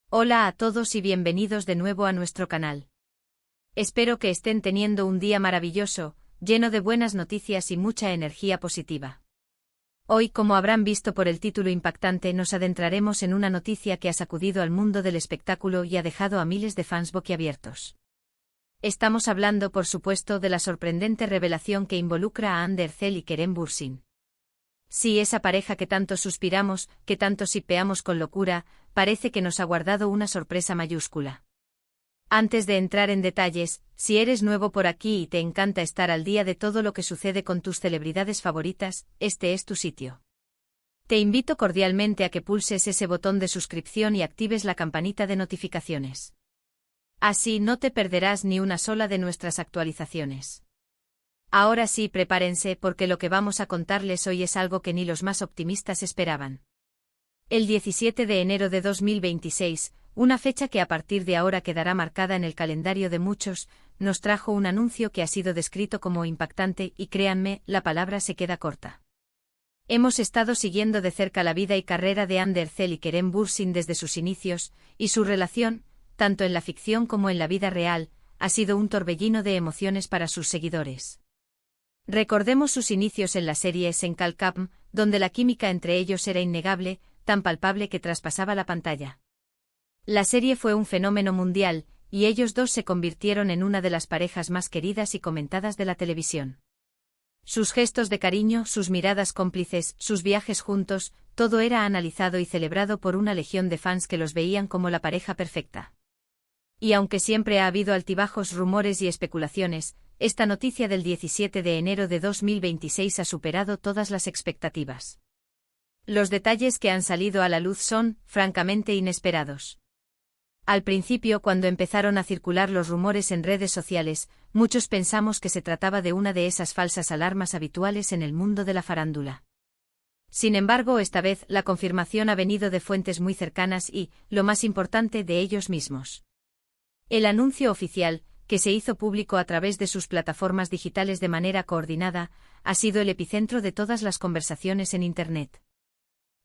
Hola a todos y bienvenidos de nuevo a nuestro canal. Espero que estén teniendo un día maravilloso, lleno de buenas noticias y mucha energía positiva. Hoy, como habrán visto por el título impactante, nos adentraremos en una noticia que ha sacudido al mundo del espectáculo y ha dejado a miles de fans boquiabiertos. Estamos hablando, por supuesto, de la sorprendente revelación que involucra a Ander Zel y Kerem Bürsin. Sí, esa pareja que tanto suspiramos, que tanto sipeamos con locura, parece que nos ha guardado una sorpresa mayúscula. Antes de entrar en detalles, si eres nuevo por aquí y te encanta estar al día de todo lo que sucede con tus celebridades favoritas, este es tu sitio. Te invito cordialmente a que pulses ese botón de suscripción y actives la campanita de notificaciones. Así no te perderás ni una sola de nuestras actualizaciones. Ahora sí, prepárense porque lo que vamos a contarles hoy es algo que ni los más optimistas esperaban. El 17 de enero de 2026, una fecha que a partir de ahora quedará marcada en el calendario de muchos, nos trajo un anuncio que ha sido descrito como impactante y créanme, la palabra se queda corta. Hemos estado siguiendo de cerca la vida y carrera de Ander Zel y Kerem Bürsin desde sus inicios, y su relación, tanto en la ficción como en la vida real, ha sido un torbellino de emociones para sus seguidores. Recordemos sus inicios en la serie Senkalkam, donde la química entre ellos era innegable, tan palpable que traspasaba la pantalla. La serie fue un fenómeno mundial, y ellos dos se convirtieron en una de las parejas más queridas y comentadas de la televisión. Sus gestos de cariño, sus miradas cómplices, sus viajes juntos, todo era analizado y celebrado por una legión de fans que los veían como la pareja perfecta. Y aunque siempre ha habido altibajos, rumores y especulaciones, esta noticia del 17 de enero de 2026 ha superado todas las expectativas. Los detalles que han salido a la luz son, francamente, inesperados. Al principio, cuando empezaron a circular los rumores en redes sociales, muchos pensamos que se trataba de una de esas falsas alarmas habituales en el mundo de la farándula. Sin embargo, esta vez, la confirmación ha venido de fuentes muy cercanas y, lo más importante, de ellos mismos. El anuncio oficial, que se hizo público a través de sus plataformas digitales de manera coordinada, ha sido el epicentro de todas las conversaciones en Internet.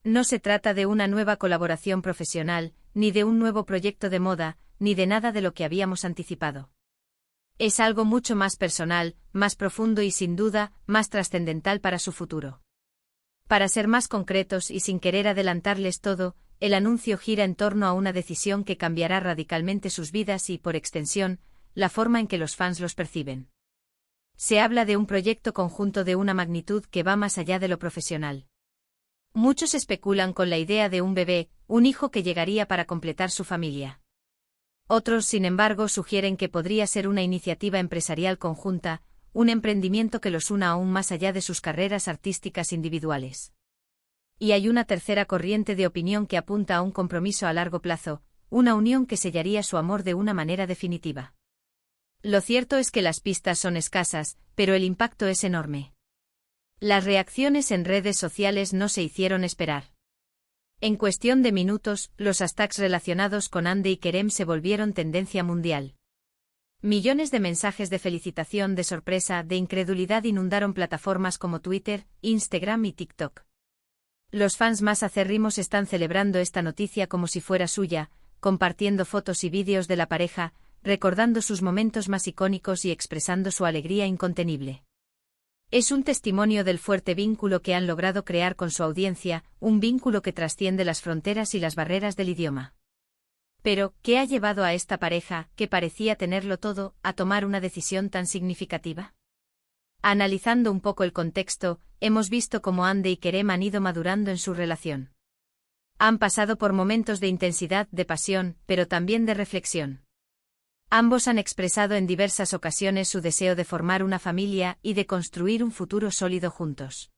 No se trata de una nueva colaboración profesional, ni de un nuevo proyecto de moda, ni de nada de lo que habíamos anticipado. Es algo mucho más personal, más profundo y sin duda, más trascendental para su futuro. Para ser más concretos y sin querer adelantarles todo, el anuncio gira en torno a una decisión que cambiará radicalmente sus vidas y, por extensión, la forma en que los fans los perciben. Se habla de un proyecto conjunto de una magnitud que va más allá de lo profesional. Muchos especulan con la idea de un bebé, un hijo que llegaría para completar su familia. Otros, sin embargo, sugieren que podría ser una iniciativa empresarial conjunta, un emprendimiento que los una aún más allá de sus carreras artísticas individuales. Y hay una tercera corriente de opinión que apunta a un compromiso a largo plazo, una unión que sellaría su amor de una manera definitiva. Lo cierto es que las pistas son escasas, pero el impacto es enorme. Las reacciones en redes sociales no se hicieron esperar. En cuestión de minutos, los hashtags relacionados con Ande y Kerem se volvieron tendencia mundial. Millones de mensajes de felicitación, de sorpresa, de incredulidad inundaron plataformas como Twitter, Instagram y TikTok. Los fans más acérrimos están celebrando esta noticia como si fuera suya, compartiendo fotos y vídeos de la pareja, recordando sus momentos más icónicos y expresando su alegría incontenible. Es un testimonio del fuerte vínculo que han logrado crear con su audiencia, un vínculo que trasciende las fronteras y las barreras del idioma. Pero, ¿qué ha llevado a esta pareja, que parecía tenerlo todo, a tomar una decisión tan significativa? Analizando un poco el contexto, hemos visto cómo Ande y Kerem han ido madurando en su relación. Han pasado por momentos de intensidad, de pasión, pero también de reflexión. Ambos han expresado en diversas ocasiones su deseo de formar una familia y de construir un futuro sólido juntos.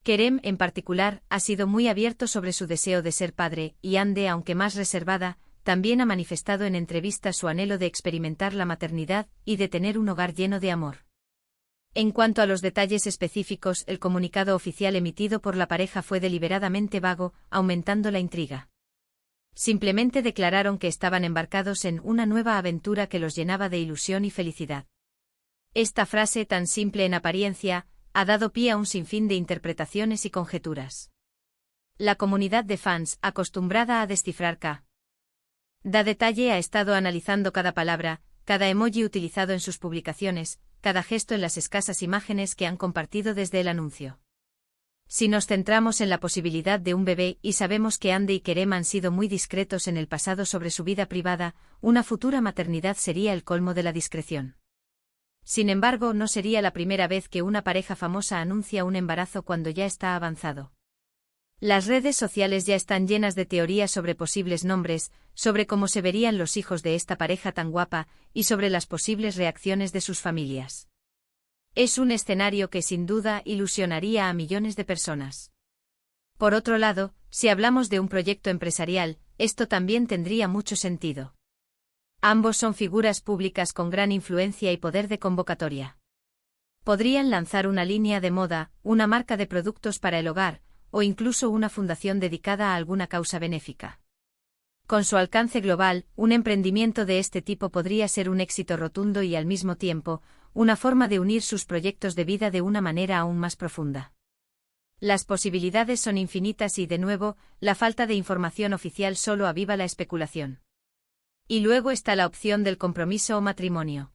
Kerem, en particular, ha sido muy abierto sobre su deseo de ser padre, y Ande, aunque más reservada, también ha manifestado en entrevistas su anhelo de experimentar la maternidad y de tener un hogar lleno de amor. En cuanto a los detalles específicos, el comunicado oficial emitido por la pareja fue deliberadamente vago, aumentando la intriga. Simplemente declararon que estaban embarcados en una nueva aventura que los llenaba de ilusión y felicidad. Esta frase, tan simple en apariencia, ha dado pie a un sinfín de interpretaciones y conjeturas. La comunidad de fans, acostumbrada a descifrar Da detalle, ha estado analizando cada palabra, cada emoji utilizado en sus publicaciones, cada gesto en las escasas imágenes que han compartido desde el anuncio. Si nos centramos en la posibilidad de un bebé y sabemos que Andy y Kerem han sido muy discretos en el pasado sobre su vida privada, una futura maternidad sería el colmo de la discreción. Sin embargo, no sería la primera vez que una pareja famosa anuncia un embarazo cuando ya está avanzado. Las redes sociales ya están llenas de teorías sobre posibles nombres, sobre cómo se verían los hijos de esta pareja tan guapa, y sobre las posibles reacciones de sus familias. Es un escenario que sin duda ilusionaría a millones de personas. Por otro lado, si hablamos de un proyecto empresarial, esto también tendría mucho sentido. Ambos son figuras públicas con gran influencia y poder de convocatoria. Podrían lanzar una línea de moda, una marca de productos para el hogar, o incluso una fundación dedicada a alguna causa benéfica. Con su alcance global, un emprendimiento de este tipo podría ser un éxito rotundo y al mismo tiempo, una forma de unir sus proyectos de vida de una manera aún más profunda. Las posibilidades son infinitas y, de nuevo, la falta de información oficial solo aviva la especulación. Y luego está la opción del compromiso o matrimonio.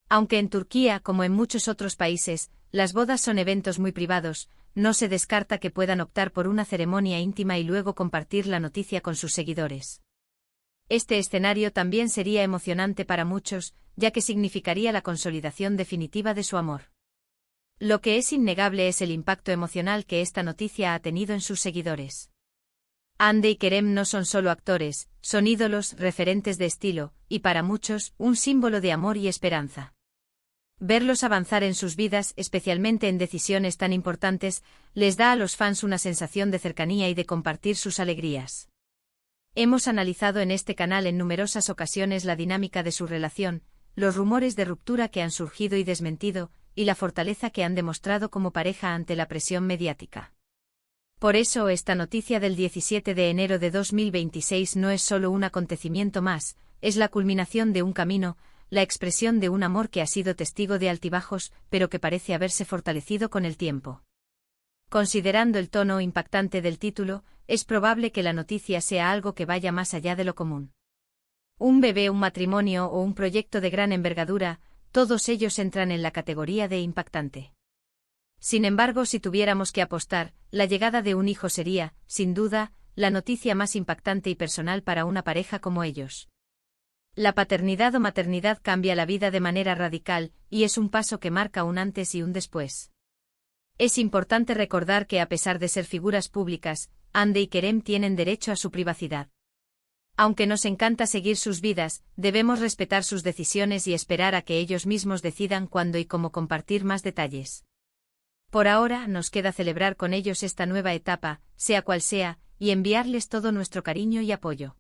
Aunque en Turquía, como en muchos otros países, las bodas son eventos muy privados, no se descarta que puedan optar por una ceremonia íntima y luego compartir la noticia con sus seguidores. Este escenario también sería emocionante para muchos, ya que significaría la consolidación definitiva de su amor. Lo que es innegable es el impacto emocional que esta noticia ha tenido en sus seguidores. Hande y Kerem no son solo actores, son ídolos, referentes de estilo, y para muchos, un símbolo de amor y esperanza. Verlos avanzar en sus vidas, especialmente en decisiones tan importantes, les da a los fans una sensación de cercanía y de compartir sus alegrías. Hemos analizado en este canal en numerosas ocasiones la dinámica de su relación, los rumores de ruptura que han surgido y desmentido, y la fortaleza que han demostrado como pareja ante la presión mediática. Por eso esta noticia del 17 de enero de 2026 no es solo un acontecimiento más, es la culminación de un camino, la expresión de un amor que ha sido testigo de altibajos, pero que parece haberse fortalecido con el tiempo. Considerando el tono impactante del título, es probable que la noticia sea algo que vaya más allá de lo común. Un bebé, un matrimonio o un proyecto de gran envergadura, todos ellos entran en la categoría de impactante. Sin embargo, si tuviéramos que apostar, la llegada de un hijo sería, sin duda, la noticia más impactante y personal para una pareja como ellos. La paternidad o maternidad cambia la vida de manera radical, y es un paso que marca un antes y un después. Es importante recordar que a pesar de ser figuras públicas, Hande y Kerem tienen derecho a su privacidad. Aunque nos encanta seguir sus vidas, debemos respetar sus decisiones y esperar a que ellos mismos decidan cuándo y cómo compartir más detalles. Por ahora, nos queda celebrar con ellos esta nueva etapa, sea cual sea, y enviarles todo nuestro cariño y apoyo.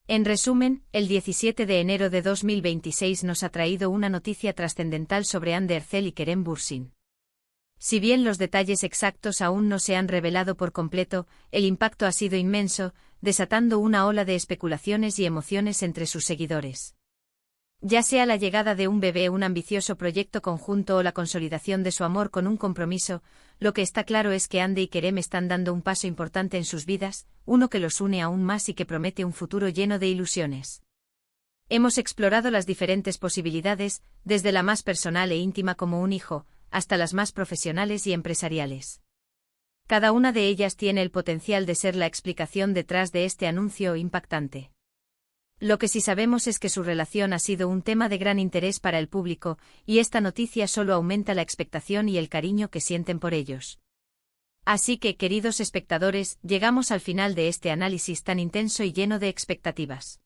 En resumen, el 17 de enero de 2026 nos ha traído una noticia trascendental sobre Hande Erçel y Kerem Bürsin. Si bien los detalles exactos aún no se han revelado por completo, el impacto ha sido inmenso, desatando una ola de especulaciones y emociones entre sus seguidores. Ya sea la llegada de un bebé, un ambicioso proyecto conjunto o la consolidación de su amor con un compromiso, lo que está claro es que Hande y Kerem están dando un paso importante en sus vidas, uno que los une aún más y que promete un futuro lleno de ilusiones. Hemos explorado las diferentes posibilidades, desde la más personal e íntima como un hijo, hasta las más profesionales y empresariales. Cada una de ellas tiene el potencial de ser la explicación detrás de este anuncio impactante. Lo que sí sabemos es que su relación ha sido un tema de gran interés para el público, y esta noticia solo aumenta la expectación y el cariño que sienten por ellos. Así que, queridos espectadores, llegamos al final de este análisis tan intenso y lleno de expectativas.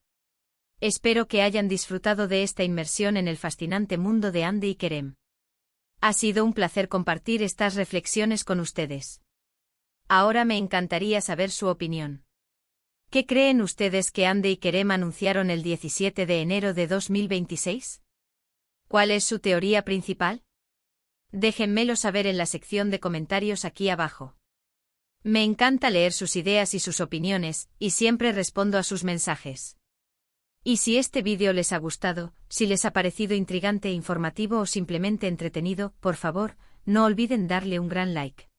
Espero que hayan disfrutado de esta inmersión en el fascinante mundo de Hande y Kerem. Ha sido un placer compartir estas reflexiones con ustedes. Ahora me encantaría saber su opinión. ¿Qué creen ustedes que Hande y Kerem anunciaron el 17 de enero de 2026? ¿Cuál es su teoría principal? Déjenmelo saber en la sección de comentarios aquí abajo. Me encanta leer sus ideas y sus opiniones, y siempre respondo a sus mensajes. Y si este vídeo les ha gustado, si les ha parecido intrigante, informativo o simplemente entretenido, por favor, no olviden darle un gran like.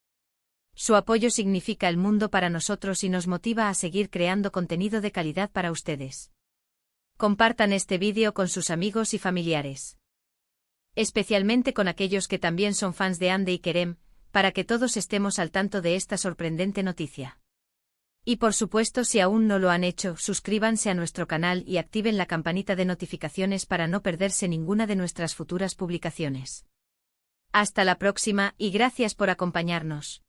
Su apoyo significa el mundo para nosotros y nos motiva a seguir creando contenido de calidad para ustedes. Compartan este vídeo con sus amigos y familiares. Especialmente con aquellos que también son fans de Hande y Kerem, para que todos estemos al tanto de esta sorprendente noticia. Y por supuesto, si aún no lo han hecho, suscríbanse a nuestro canal y activen la campanita de notificaciones para no perderse ninguna de nuestras futuras publicaciones. Hasta la próxima y gracias por acompañarnos.